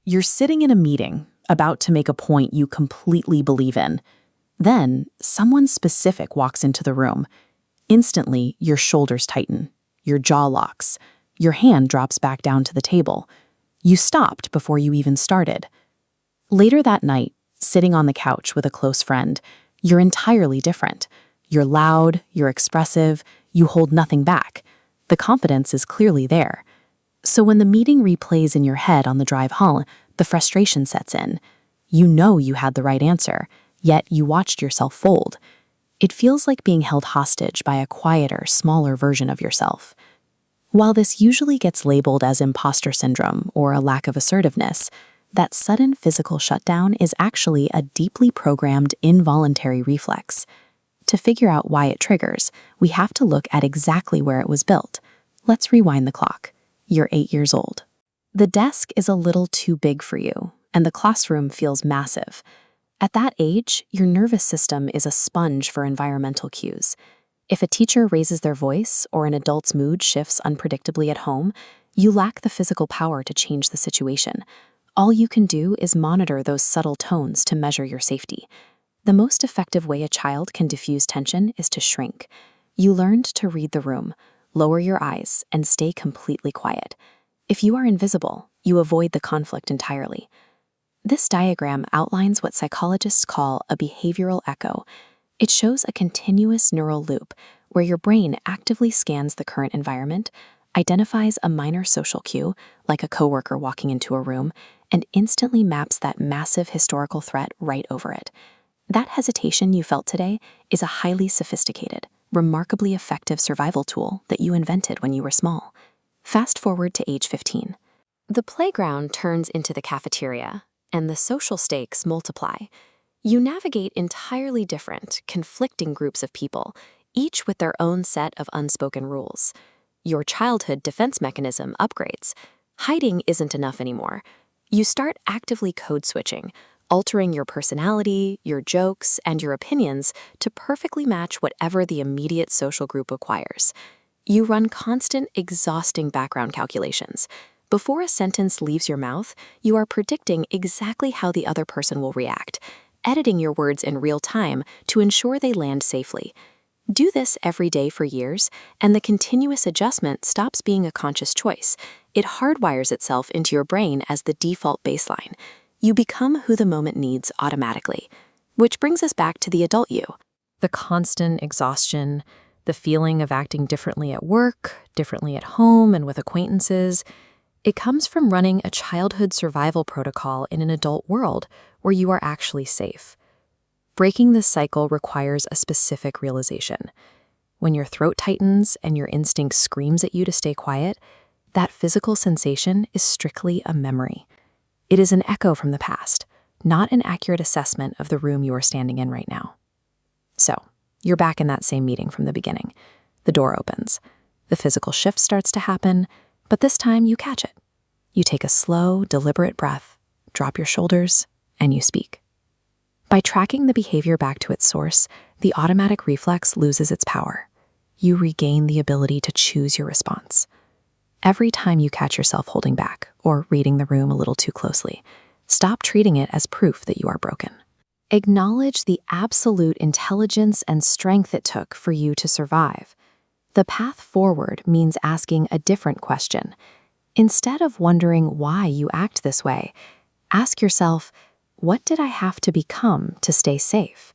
You're sitting in a meeting, about to make a point you completely believe in. Then, someone specific walks into the room. Instantly, your shoulders tighten, your jaw locks, your hand drops back down to the table. You stopped before you even started. Later that night, sitting on the couch with a close friend, you're entirely different. You're loud, you're expressive, you hold nothing back. The confidence is clearly there. So when the meeting replays in your head on the drive home, the frustration sets in. You know you had the right answer, yet you watched yourself fold. It feels like being held hostage by a quieter, smaller version of yourself. While this usually gets labeled as imposter syndrome or a lack of assertiveness, that sudden physical shutdown is actually a deeply programmed involuntary reflex. To figure out why it triggers, we have to look at exactly where it was built. Let's rewind the clock. You're 8 years old. The desk is a little too big for you, and the classroom feels massive. At that age, your nervous system is a sponge for environmental cues. If a teacher raises their voice or an adult's mood shifts unpredictably at home, you lack the physical power to change the situation. All you can do is monitor those subtle tones to measure your safety. The most effective way a child can diffuse tension is to shrink. You learned to read the room, lower your eyes, and stay completely quiet. If you are invisible, you avoid the conflict entirely. This diagram outlines what psychologists call a behavioral echo. It shows a continuous neural loop where your brain actively scans the current environment, identifies a minor social cue, like a coworker walking into a room, and instantly maps that massive historical threat right over it. That hesitation you felt today is a highly sophisticated, remarkably effective survival tool that you invented when you were small. Fast forward to age 15. The playground turns into the cafeteria, and the social stakes multiply. You navigate entirely different, conflicting groups of people, each with their own set of unspoken rules. Your childhood defense mechanism upgrades. Hiding isn't enough anymore. You start actively code switching, altering your personality, your jokes, and your opinions to perfectly match whatever the immediate social group requires. You run constant, exhausting background calculations. Before a sentence leaves your mouth, you are predicting exactly how the other person will react, editing your words in real time to ensure they land safely. Do this every day for years, and the continuous adjustment stops being a conscious choice. It hardwires itself into your brain as the default baseline. You become who the moment needs automatically. Which brings us back to the adult you. The constant exhaustion, the feeling of acting differently at work, differently at home, and with acquaintances. It comes from running a childhood survival protocol in an adult world where you are actually safe. Breaking this cycle requires a specific realization. When your throat tightens and your instinct screams at you to stay quiet, that physical sensation is strictly a memory. It is an echo from the past, not an accurate assessment of the room you are standing in right now. So, you're back in that same meeting from the beginning. The door opens. The physical shift starts to happen, but this time you catch it. You take a slow, deliberate breath, drop your shoulders, and you speak. By tracking the behavior back to its source, the automatic reflex loses its power. You regain the ability to choose your response. Every time you catch yourself holding back or reading the room a little too closely, stop treating it as proof that you are broken. Acknowledge the absolute intelligence and strength it took for you to survive. The path forward means asking a different question. Instead of wondering why you act this way, ask yourself, what did I have to become to stay safe?